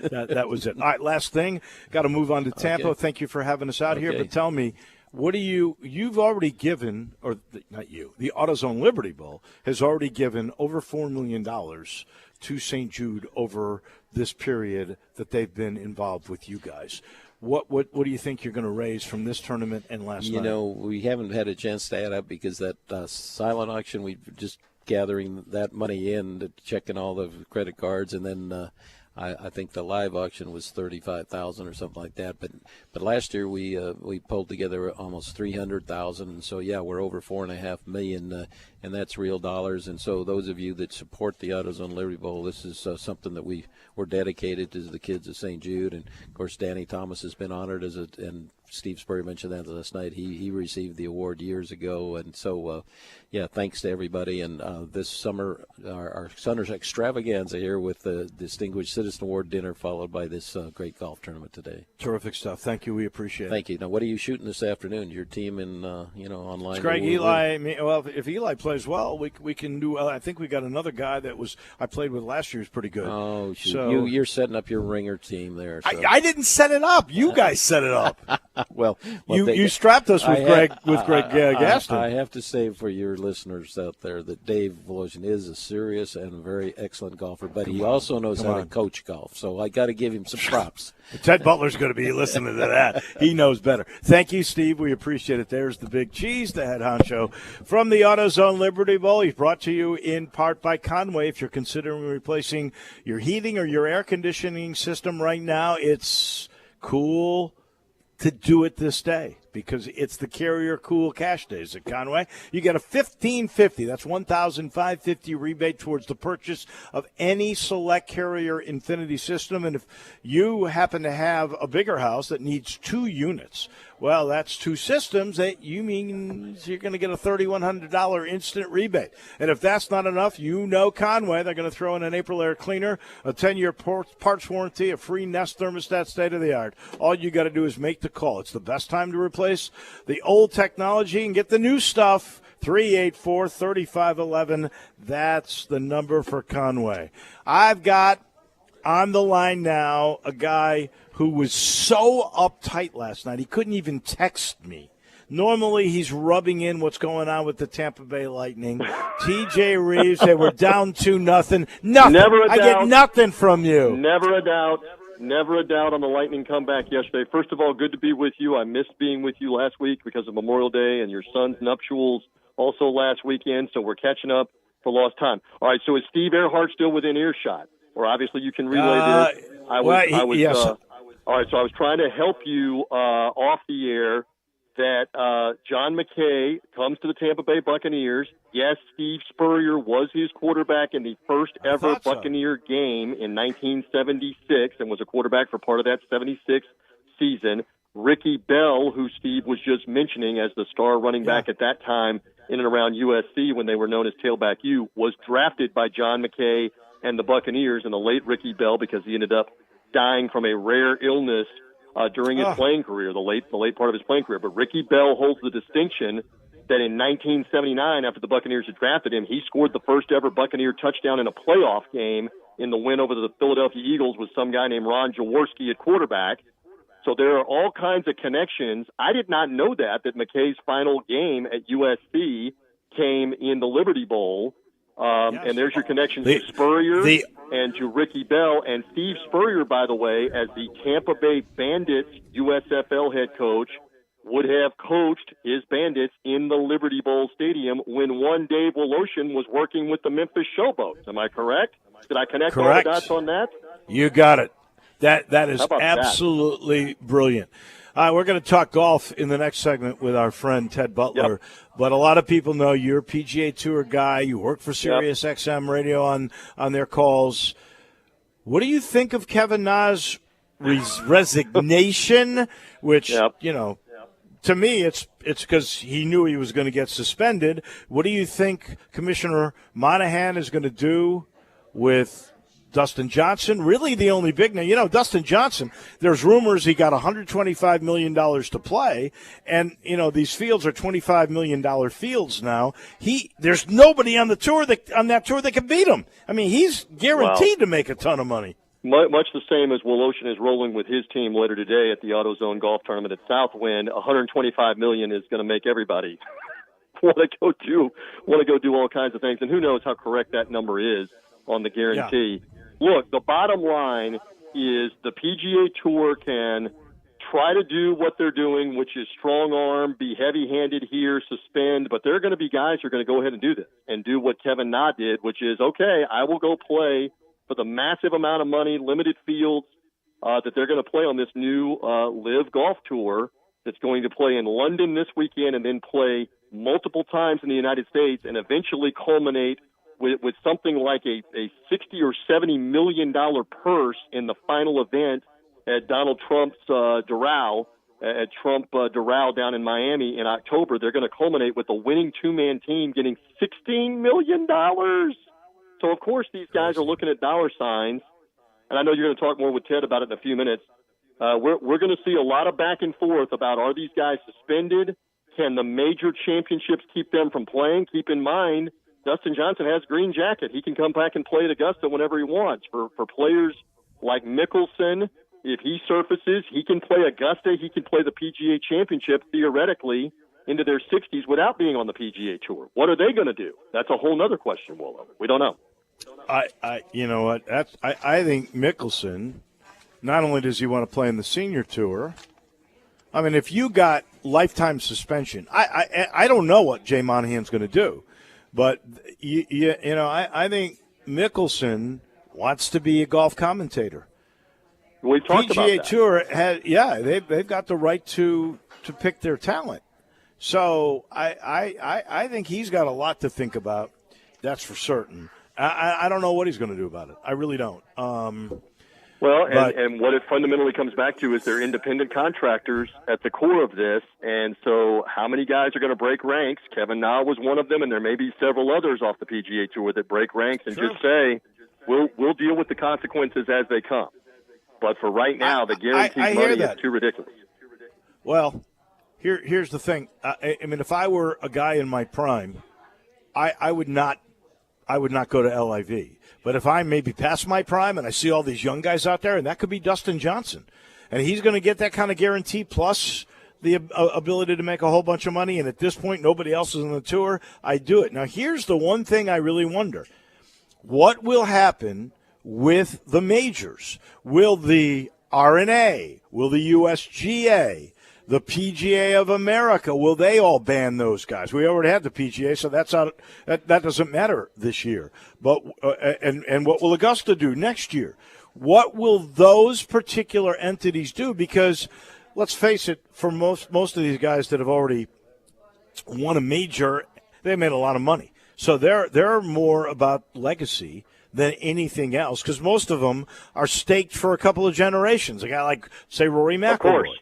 that was it. All right, last thing. Got to move on to Tampa. Okay. Thank you for having us out here. But tell me, what do you've already given, or not you, the AutoZone Liberty Bowl has already given over $4 million to St. Jude over this period that they've been involved with you guys. What do you think you're going to raise from this tournament and last night? We haven't had a chance to add up because that silent auction, we just gathering that money in, checking all the credit cards, and then I think the live auction was $35,000 or something like that. But last year we pulled together almost $300,000, and so we're over $4.5 million, and that's real dollars. And so those of you that support the AutoZone Liberty Bowl, this is something that we're dedicated to the kids of St. Jude, and of course Danny Thomas has been honored and Steve Spurrier mentioned that last night. He received the award years ago, and so thanks to everybody. And this summer, our Summer's extravaganza here with the Distinguished Citizen Award dinner, followed by this great golf tournament today. Terrific stuff. Thank you. We appreciate it. Thank you. Now, what are you shooting this afternoon? Your team in online? It's Greg Eli. Well, if Eli plays well, we can do. I think we got another guy that I played with last year. Is pretty good. Oh, shoot. So you're setting up your ringer team there. So. I didn't set it up. You guys set it up. Well, you strapped us with Greg Gaston. I have to say for your listeners out there that Dave Volosian is a serious and very excellent golfer, but he also knows how to coach golf. So I got to give him some props. Ted Butler's going to be listening to that. He knows better. Thank you, Steve. We appreciate it. There's the big cheese, the head honcho from the AutoZone Liberty Bowl. He's brought to you in part by Conway. If you're considering replacing your heating or your air conditioning system right now, it's cool to do it this day because it's the Carrier Cool Cash Days at Conway. You get a $1,550, that's $1,550 rebate towards the purchase of any select Carrier Infinity system. And if you happen to have a bigger house that needs 2 units, well, that's 2 systems. That you means you're going to get a $3,100 instant rebate. And if that's not enough, Conway, they're going to throw in an April air cleaner, a 10-year parts warranty, a free Nest thermostat, state of the art. All you got to do is make the call. It's the best time to replace the old technology and get the new stuff. 384-3511. That's the number for Conway. I've got on the line now, a guy who was so uptight last night, he couldn't even text me. Normally, he's rubbing in what's going on with the Tampa Bay Lightning. TJ Reeves, they were down 2-0. Nothing. Never a doubt. I get nothing from you. Never a doubt. Never a doubt on the Lightning comeback yesterday. First of all, good to be with you. I missed being with you last week because of Memorial Day and your son's nuptials also last weekend, so we're catching up for lost time. All right, so is Steve Earhart still within earshot? Or obviously you can relay this. Yes. All right, so I was trying to help you off the air that John McKay comes to the Tampa Bay Buccaneers. Yes, Steve Spurrier was his quarterback in the first ever Buccaneer game in 1976 and was a quarterback for part of that 76 season. Ricky Bell, who Steve was just mentioning as the star running back at that time in and around USC when they were known as Tailback U, was drafted by John McKay and the Buccaneers, and the late Ricky Bell, because he ended up dying from a rare illness during his playing career, the late part of his playing career. But Ricky Bell holds the distinction that in 1979, after the Buccaneers had drafted him, he scored the first ever Buccaneer touchdown in a playoff game in the win over the Philadelphia Eagles with some guy named Ron Jaworski at quarterback. So there are all kinds of connections. I did not know that McKay's final game at USC came in the Liberty Bowl. And there's your connections to Spurrier and to Ricky Bell. And Steve Spurrier, by the way, as the Tampa Bay Bandits USFL head coach, would have coached his Bandits in the Liberty Bowl Stadium when one Dave Woloshin was working with the Memphis Showboats. Am I correct? Did I connect all the dots on that? You got it. That is absolutely brilliant. We're going to talk golf in the next segment with our friend Ted Butler. Yep. But a lot of people know you're a PGA Tour guy. You work for Sirius XM Radio on their calls. What do you think of Kevin Na's resignation? Which, to me, it's because he knew he was going to get suspended. What do you think Commissioner Monahan is going to do with Dustin Johnson? Really the only big name. Dustin Johnson, there's rumors he got $125 million to play, and, these fields are $25 million fields now. There's nobody on that tour that can beat him. I mean, he's guaranteed to make a ton of money. Much the same as Woloshin is rolling with his team later today at the AutoZone Golf Tournament at Southwind. $125 million is going to make everybody want to go do all kinds of things, and who knows how correct that number is on the guarantee. Yeah. Look, the bottom line is the PGA Tour can try to do what they're doing, which is strong arm, be heavy-handed here, suspend, but there are going to be guys who are going to go ahead and do this and do what Kevin Na did, which is, okay, I will go play for the massive amount of money, limited fields that they're going to play on this new LIV Golf Tour that's going to play in London this weekend and then play multiple times in the United States and eventually culminate with something like a $60 or $70 million purse in the final event at Donald Trump's Doral, at Trump Doral down in Miami in October. They're going to culminate with a winning two-man team getting $16 million. So, of course, these guys are looking at dollar signs, and I know you're going to talk more with Ted about it in a few minutes. We're going to see a lot of back and forth about, are these guys suspended? Can the major championships keep them from playing? Keep in mind, Dustin Johnson has green jacket. He can come back and play at Augusta whenever he wants. For players like Mickelson, if he surfaces, he can play Augusta. He can play the PGA Championship theoretically into their 60s without being on the PGA Tour. What are they going to do? That's a whole other question, Wolo. We don't know. You know what? I think Mickelson, not only does he want to play in the senior tour, I mean, if you got lifetime suspension, I don't know what Jay Monahan's going to do. But, I think Mickelson wants to be a golf commentator. We talked about that. PGA Tour they've got the right to pick their talent. So I think he's got a lot to think about. That's for certain. I don't know what he's going to do about it. I really don't. And what it fundamentally comes back to is they're independent contractors at the core of this. And so how many guys are going to break ranks? Kevin Na was one of them, and there may be several others off the PGA Tour that break ranks and just say, we'll deal with the consequences as they come. But for right now, the guaranteed money is too ridiculous. Well, here's the thing. I mean, if I were a guy in my prime, I would not I would not go to LIV. But if I'm maybe past my prime and I see all these young guys out there, and that could be Dustin Johnson, and he's going to get that kind of guarantee plus the ability to make a whole bunch of money, and at this point nobody else is on the tour, I do it. Now, here's the one thing I really wonder. What will happen with the majors? Will the RNA, will the USGA, the PGA of America, will they all ban those guys? We already have the PGA, so that doesn't matter this year. But and what will Augusta do next year? What will those particular entities do? Because let's face it, for most of these guys that have already won a major, they made a lot of money. So they're more about legacy than anything else, because most of them are staked for a couple of generations. A guy like, say, Rory McIlroy.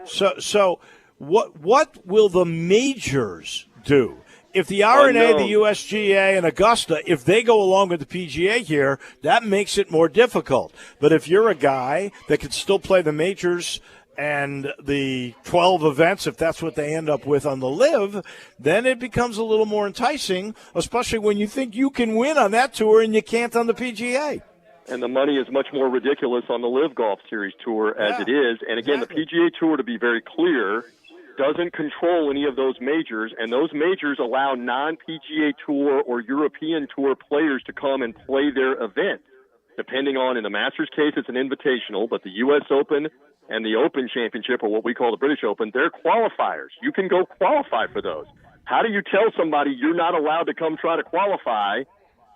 So what will the majors do? If the RNA, the USGA, and Augusta, if they go along with the PGA here, that makes it more difficult. But if you're a guy that can still play the majors and the 12 events, if that's what they end up with on the LIV, then it becomes a little more enticing, especially when you think you can win on that tour and you can't on the PGA. And the money is much more ridiculous on the LIV Golf Series Tour as it is. And again, the PGA Tour, to be very clear, doesn't control any of those majors, and those majors allow non-PGA Tour or European Tour players to come and play their event. Depending on, in the Masters case, it's an invitational, but the U.S. Open and the Open Championship, or what we call the British Open, they're qualifiers. You can go qualify for those. How do you tell somebody you're not allowed to come try to qualify,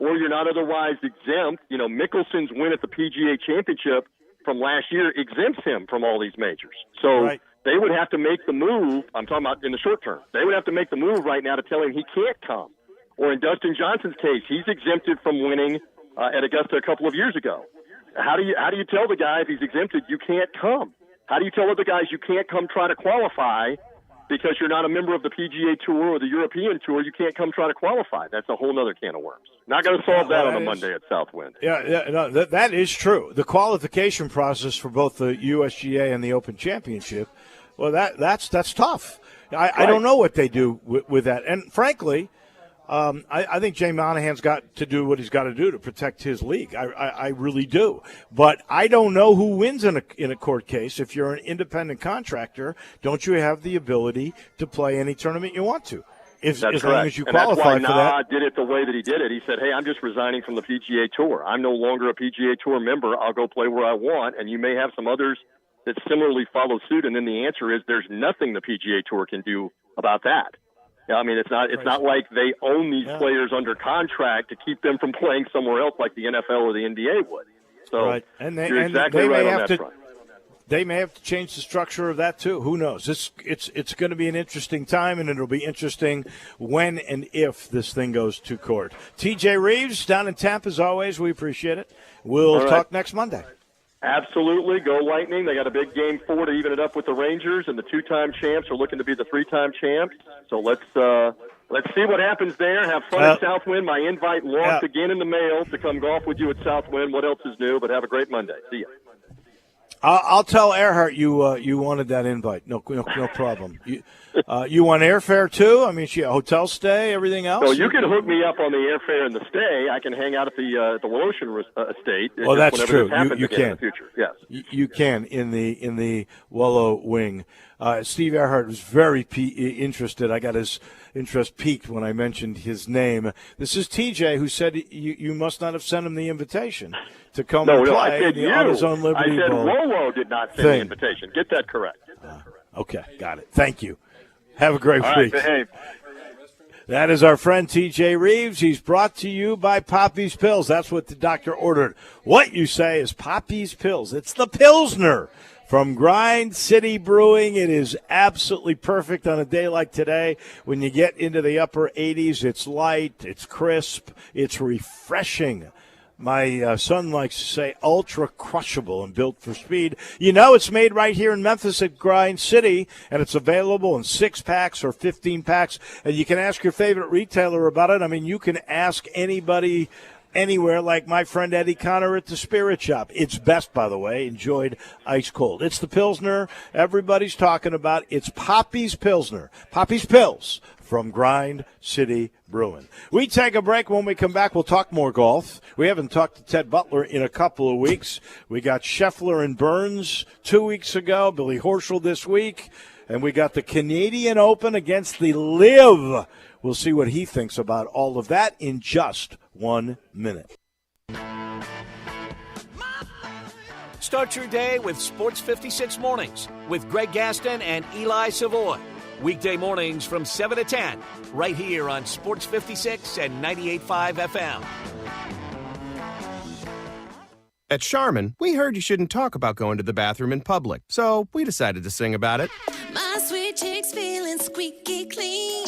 or you're not otherwise exempt? You know, Mickelson's win at the PGA Championship from last year exempts him from all these majors. So they would have to make the move. I'm talking about in the short term. They would have to make the move right now to tell him he can't come. Or in Dustin Johnson's case, he's exempted from winning at Augusta a couple of years ago. How do you tell the guy if he's exempted you can't come? How do you tell other guys you can't come try to qualify because you're not a member of the PGA Tour or the European Tour? You can't come try to qualify. That's a whole other can of worms. Not going to solve that on a Monday at Southwind. That is true. The qualification process for both the USGA and the Open Championship, well, that's tough. I don't know what they do with that. And frankly, I think Jay Monahan's got to do what he's got to do to protect his league. I really do. But I don't know who wins in a court case. If you're an independent contractor, don't you have the ability to play any tournament you want to? As long as you qualify for that. That's why did it the way that he did it. He said, hey, I'm just resigning from the PGA Tour. I'm no longer a PGA Tour member. I'll go play where I want, and you may have some others that similarly follow suit. And then the answer is there's nothing the PGA Tour can do about that. I mean, it's not like they own these players under contract to keep them from playing somewhere else like the NFL or the NBA would. So you're exactly right on that front. They may have to change the structure of that too. Who knows? It's going to be an interesting time, and it'll be interesting when and if this thing goes to court. TJ Reeves down in Tampa, as always. We appreciate it. We'll talk next Monday. Absolutely. Go Lightning. They got a big Game 4 to even it up with the Rangers, and the two-time champs are looking to be the three-time champs. So let's see what happens there. Have fun at Southwind. My invite launched again in the mail to come golf with you at Southwind. What else is new? But have a great Monday. See ya. I'll tell Earhart you wanted that invite. No problem. You want airfare too? I mean, hotel stay, everything else. So you can hook me up on the airfare and the stay. I can hang out at the Wolo estate. Well, that's true. You can. In the future. Yes. You can in the Wolo wing. Steve Earhart was very interested. I got his interest piqued when I mentioned his name. This is TJ, who said you must not have sent him the invitation to come and play. I said the AutoZone Liberty I said Bowl Wolo did not send the invitation. Get that correct. Okay, got it. Thank you. Have a great week. Behave. That is our friend TJ Reeves. He's brought to you by Poppy's Pills. That's what the doctor ordered. What you say is Poppy's Pills. It's the Pilsner from Grind City Brewing. It is absolutely perfect on a day like today. When you get into the upper 80s, it's light, it's crisp, it's refreshing. My son likes to say ultra crushable and built for speed. You know it's made right here in Memphis at Grind City, and it's available in 6-packs or 15-packs. And you can ask your favorite retailer about it. I mean, you can ask anybody anywhere like my friend Eddie Connor at the Spirit Shop. It's best, by the way, enjoyed ice cold. It's the Pilsner everybody's talking about. It's Poppy's Pilsner. Poppy's Pils from Grind City Brewing. We take a break. When we come back, we'll talk more golf. We haven't talked to Ted Butler in a couple of weeks. We got Scheffler and Burns 2 weeks ago, Billy Horschel this week, and we got the Canadian Open against the LIV. We'll see what he thinks about all of that in just 1 minute. Start your day with Sports 56 Mornings with Greg Gaston and Eli Savoy. Weekday mornings from 7 to 10, right here on Sports 56 and 98.5 FM. At Charmin, we heard you shouldn't talk about going to the bathroom in public, so we decided to sing about it. My sweet cheeks feeling squeaky clean.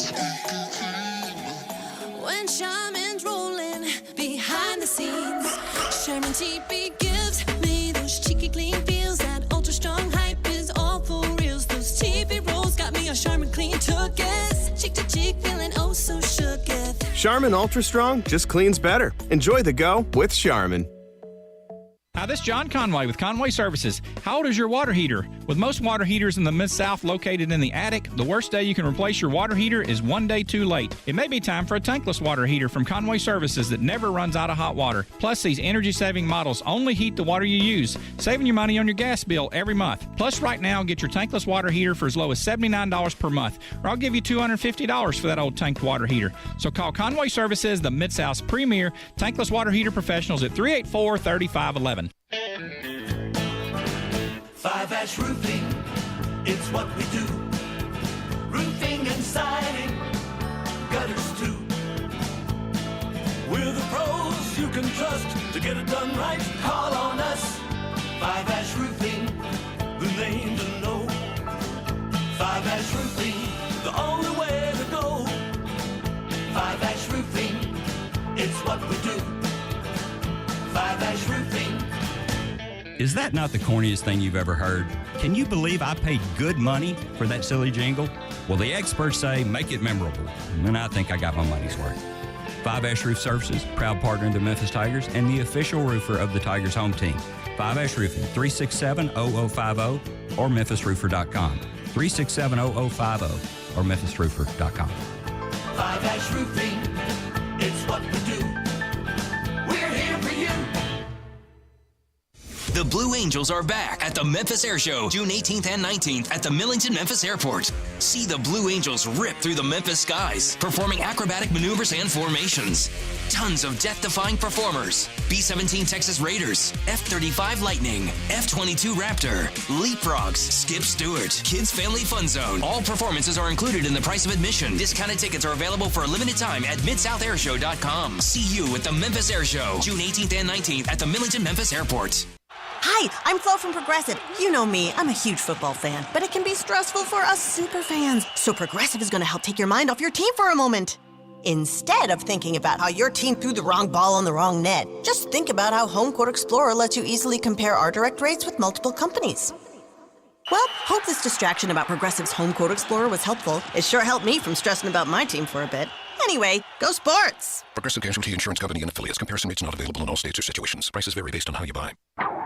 When Charmin's rolling behind the scenes. Charmin TP gives me those cheeky clean feels. That ultra strong hype is all for reals. Those TP rolls got me a Charmin clean took-es. Cheek to cheek feeling oh so shooketh. Charmin Ultra Strong just cleans better. Enjoy the go with Charmin. Hi, this is John Conway with Conway Services. How old is your water heater? With most water heaters in the Mid-South located in the attic, the worst day you can replace your water heater is one day too late. It may be time for a tankless water heater from Conway Services that never runs out of hot water. Plus, these energy-saving models only heat the water you use, saving you money on your gas bill every month. Plus, right now, get your tankless water heater for as low as $79 per month, or I'll give you $250 for that old tanked water heater. So call Conway Services, the Mid-South's premier tankless water heater professionals at 384-3511. 5-Ash Roofing, it's what we do. Roofing and siding, gutters too. We're the pros you can trust to get it done right. Call on us. 5-Ash Roofing, the name to know. 5-Ash Roofing, the only way to go. 5-Ash Roofing, it's what we do. 5-Ash Roofing. Is that not the corniest thing you've ever heard? Can you believe I paid good money for that silly jingle? Well, the experts say make it memorable, and I think I got my money's worth. 5-Ash Roof Services, proud partner of the Memphis Tigers and the official roofer of the Tigers home team. 5-Ash Roofing, 367-0050 or memphisroofer.com. 367-0050 or memphisroofer.com. 5-Ash Roofing, it's what we do. We're here for you. The Blue Angels are back at the Memphis Air Show, June 18th and 19th at the Millington Memphis Airport. See the Blue Angels rip through the Memphis skies, performing acrobatic maneuvers and formations. Tons of death-defying performers. B-17 Texas Raiders, F-35 Lightning, F-22 Raptor, Leapfrogs, Skip Stewart, Kids Family Fun Zone. All performances are included in the price of admission. Discounted tickets are available for a limited time at MidSouthAirshow.com. See you at the Memphis Air Show, June 18th and 19th at the Millington Memphis Airport. Hi, I'm Flo from Progressive. You know me, I'm a huge football fan, but it can be stressful for us super fans. So Progressive is going to help take your mind off your team for a moment. Instead of thinking about how your team threw the wrong ball on the wrong net, just think about how Home Court Explorer lets you easily compare our direct rates with multiple companies. Well, hope this distraction about Progressive's Home Court Explorer was helpful. It sure helped me from stressing about my team for a bit. Anyway, go sports! Progressive Casualty Insurance Company and affiliates. Comparison rates not available in all states or situations. Prices vary based on how you buy.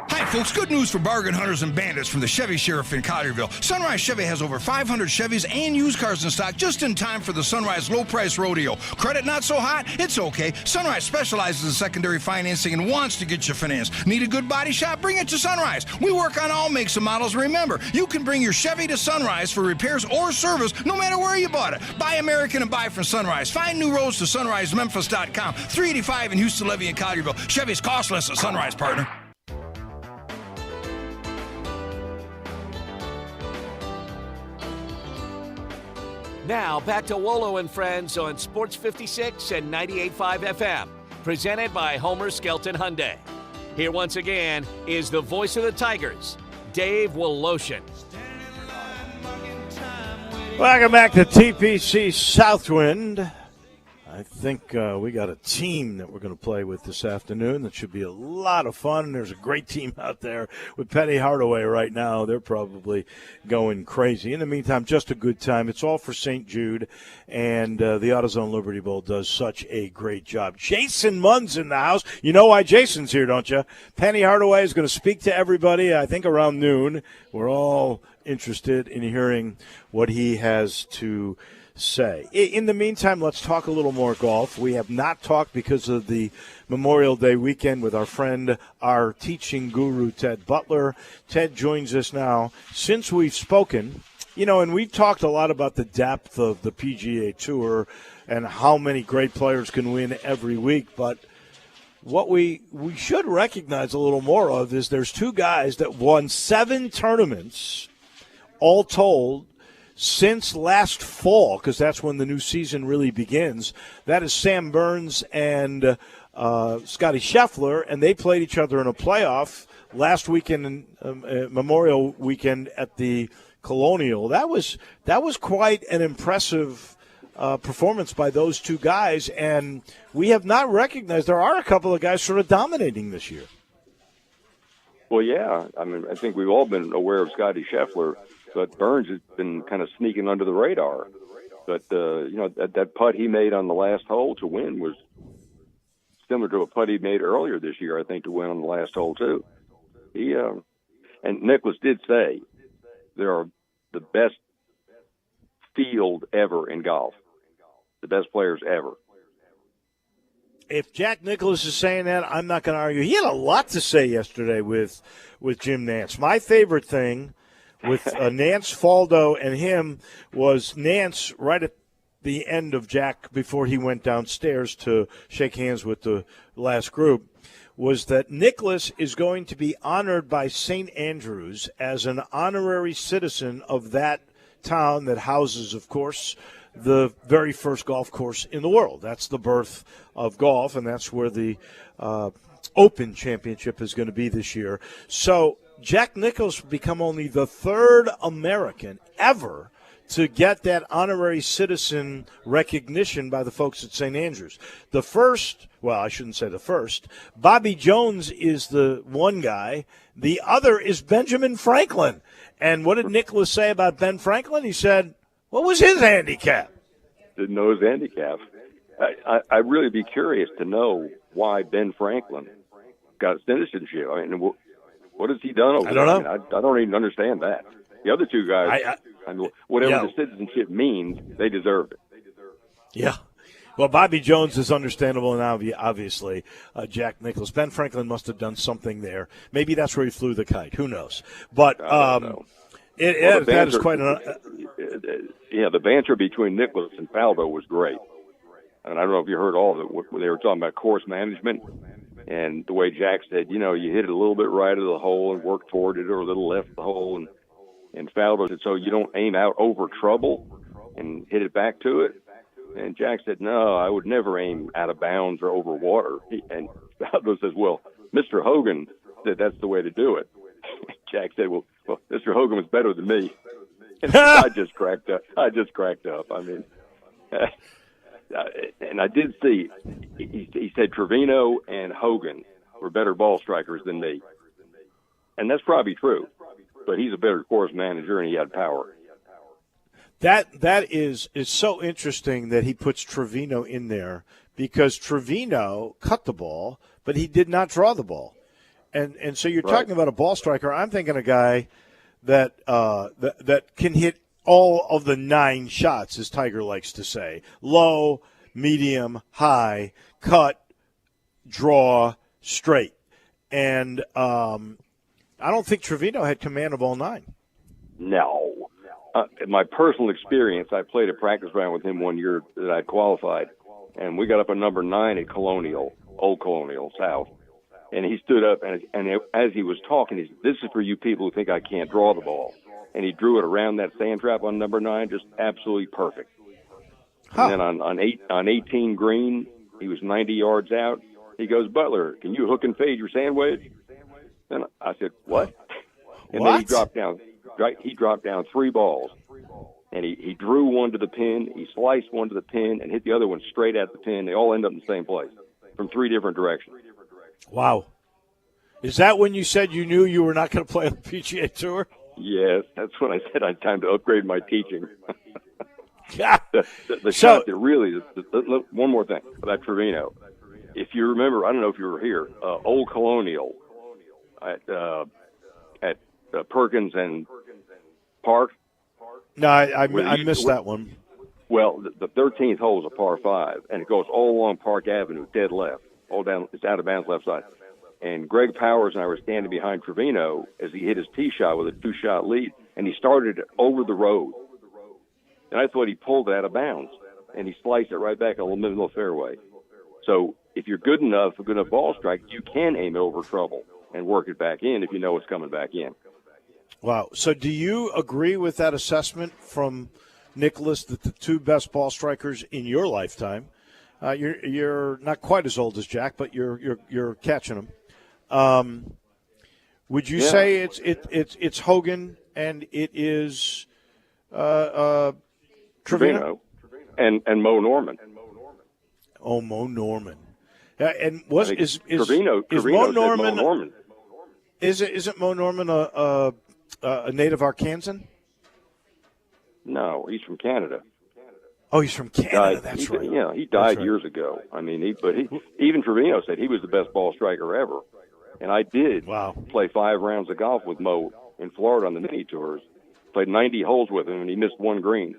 Hi, folks. Good news for bargain hunters and bandits from the Chevy Sheriff in Collierville. Sunrise Chevy has over 500 Chevys and used cars in stock just in time for the Sunrise Low Price Rodeo. Credit not so hot? It's okay. Sunrise specializes in secondary financing and wants to get you financed. Need a good body shop? Bring it to Sunrise. We work on all makes and models. Remember, you can bring your Chevy to Sunrise for repairs or service no matter where you bought it. Buy American and buy from Sunrise. Find new roads to sunrisememphis.com. 385 in Houston, Levy, and Collierville. Chevy's costless at Sunrise, partner. Now, back to Wolo and Friends on Sports 56 and 98.5 FM, presented by Homer Skelton Hyundai. Here once again is the voice of the Tigers, Dave Woloshin. Welcome back to TPC Southwind. I think we got a team that we're going to play with this afternoon that should be a lot of fun. There's a great team out there with Penny Hardaway right now. They're probably going crazy. In the meantime, just a good time. It's all for St. Jude, and the AutoZone Liberty Bowl does such a great job. Jason Munn's in the house. You know why Jason's here, don't you? Penny Hardaway is going to speak to everybody, I think, around noon. We're all interested in hearing what he has to say. In the meantime, let's talk a little more golf. We have not talked because of the Memorial Day weekend with our friend, our teaching guru, Ted Butler. Ted joins us now. Since we've spoken, and we've talked a lot about the depth of the PGA Tour and how many great players can win every week, but what we should recognize a little more of is there's two guys that won 7 tournaments, all told, since last fall, because that's when the new season really begins. That is Sam Burns and Scotty Scheffler, and they played each other in a playoff last weekend, Memorial Weekend at the Colonial. That was quite an impressive performance by those two guys, and we have not recognized there are a couple of guys sort of dominating this year. Well, yeah. I mean, I think we've all been aware of Scotty Scheffler, but Burns has been kind of sneaking under the radar. But, that putt he made on the last hole to win was similar to a putt he made earlier this year, I think, to win on the last hole, too. And Nicklaus did say they are the best field ever in golf, the best players ever. If Jack Nicklaus is saying that, I'm not going to argue. He had a lot to say yesterday with Jim Nance. My favorite thing with Nance, Faldo, and him was Nance right at the end of Jack before he went downstairs to shake hands with the last group, was that Nicklaus is going to be honored by St. Andrews as an honorary citizen of that town that houses, of course, the very first golf course in the world. That's the birth of golf, and that's where the Open Championship is going to be this year. So Jack Nicklaus will become only the 3rd American ever to get that honorary citizen recognition by the folks at St. Andrews. The first, well, I shouldn't say the first, Bobby Jones is the one guy. The other is Benjamin Franklin. And what did Nicklaus say about Ben Franklin? He said, what was his handicap? Didn't know his handicap. I'd really be curious to know why Ben Franklin got citizenship. I mean, what has he done over there? I don't even understand that. The other two guys, whatever the citizenship means, they deserve it. Yeah. Well, Bobby Jones is understandable, and obviously Jack Nicklaus. Ben Franklin must have done something there. Maybe that's where he flew the kite. Who knows? But that is quite an. The banter between Nicklaus and Faldo was great. And I don't know if you heard all of it. They were talking about course management, and the way Jack said, you hit it a little bit right of the hole and work toward it, or a little left of the hole, and Faldo said, so you don't aim out over trouble and hit it back to it. And Jack said, no, I would never aim out of bounds or over water. And Faldo says, well, Mr. Hogan said that's the way to do it. Jack said, well, Mr. Hogan was better than me. And I just cracked up. I mean, and I did see, he said Trevino and Hogan were better ball strikers than me. And that's probably true. But he's a better course manager, and he had power. That is so interesting that he puts Trevino in there, because Trevino cut the ball, but he did not draw the ball. And so you're talking about a ball striker. I'm thinking a guy that can hit all of the 9 shots, as Tiger likes to say: low, medium, high, cut, draw, straight. And I don't think Trevino had command of all 9. No. In my personal experience, I played a practice round with him one year that I qualified, and we got up at number 9 at Colonial, Old Colonial, South. And he stood up, and as he was talking, he said, this is for you people who think I can't draw the ball. And he drew it around that sand trap on number 9, just absolutely perfect. And then on 18 green, he was 90 yards out. He goes, Butler, can you hook and fade your sand wedge? And I said, what? And then he dropped down 3 balls. and he drew one to the pin, he sliced one to the pin, and hit the other one straight at the pin. They all end up in the same place from 3 different directions. Wow. Is that when you said you knew you were not going to play on the PGA Tour? Yes, that's when I said I had time to upgrade my teaching. the shot that really – one more thing about Trevino. If you remember, I don't know if you were here, Old Colonial at Perkins and Park. No, I missed that one. Well, the 13th hole is a par 5, and it goes all along Park Avenue, dead left, all down. It's out of bounds left side. And Greg Powers and I were standing behind Trevino as he hit his tee shot with a 2-shot lead, and he started it over the road. And I thought he pulled it out of bounds, and he sliced it right back a little middle of the fairway. So if you're good enough, a good enough ball strike, you can aim it over trouble and work it back in if you know it's coming back in. Wow. So do you agree with that assessment from Nicholas that the 2 best ball strikers in your lifetime, you're not quite as old as Jack, but you're catching them. Would you say it's Hogan and it is Trevino and Mo Norman? Oh, Mo Norman. And is Trevino Mo Norman? Mo Norman. Isn't Mo Norman a native Arkansan? No, he's from Canada. Oh, he's from Canada. That's right. Yeah, he died years ago. I mean, even Trevino said he was the best ball striker ever. And I did play 5 rounds of golf with Mo in Florida on the mini tours. Played 90 holes with him, and he missed 1 green.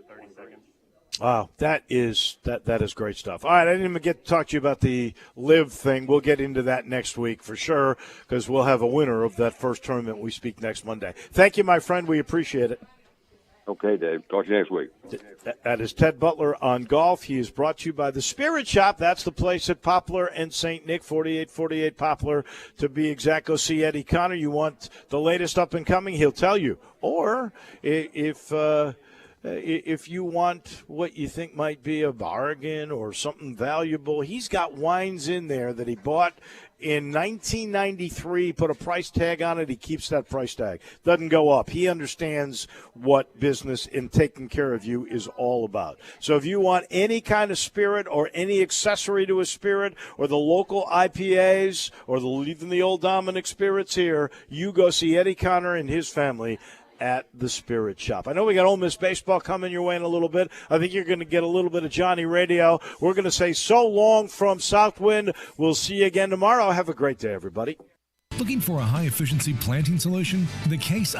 Wow, that is great stuff. All right, I didn't even get to talk to you about the live thing. We'll get into that next week for sure, because we'll have a winner of that first tournament we speak next Monday. Thank you, my friend. We appreciate it. Okay, Dave. Talk to you next week. That is Ted Butler on golf. He is brought to you by the Spirit Shop. That's the place at Poplar and St. Nick, 4848 Poplar to be exact. Go see Eddie Connor. You want the latest up and coming, he'll tell you. Or if you want what you think might be a bargain or something valuable, he's got wines in there that he bought in 1993, put a price tag on it. He keeps that price tag. Doesn't go up. He understands what business in taking care of you is all about. So if you want any kind of spirit or any accessory to a spirit or the local IPAs or even the Old Dominic spirits here, you go see Eddie Connor and his family at the Spirit Shop. I know we got Ole Miss baseball coming your way in a little bit. I think you're going to get a little bit of Johnny Radio. We're going to say so long from Southwind. We'll see you again tomorrow. Have a great day, everybody. Looking for a high-efficiency planting solution? The Case